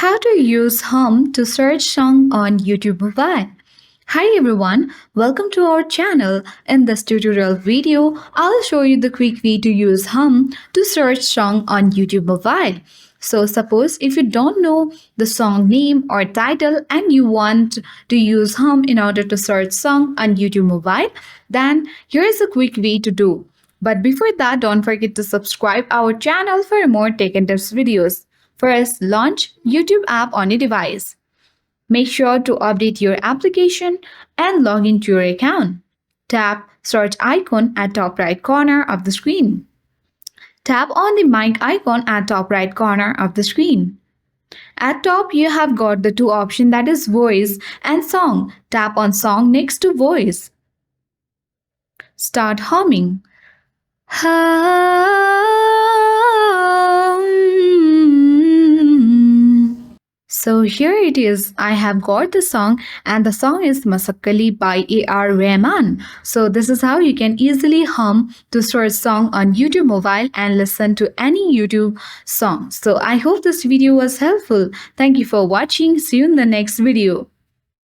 How to use Hum to search song on YouTube Mobile. Hi everyone, welcome to our channel. In this tutorial video, I'll show you the quick way to use Hum to search song on YouTube Mobile. So suppose if you don't know the song name or title and you want to use Hum in order to search song on YouTube Mobile, then here is a quick way to do. But before that, don't forget to subscribe our channel for more tech and tips videos. First, launch YouTube app on your device. Make sure to update your application and log into your account. Tap search icon at top right corner of the screen. Tap on the mic icon at top right corner of the screen. At top, you have got the two options, that is voice and song. Tap on song next to voice. Start humming. So here it is. I have got the song and the song is Masakali by A.R. Rahman. So this is how you can easily hum to search song on YouTube mobile and listen to any YouTube song. So I hope this video was helpful. Thank you for watching. See you in the next video.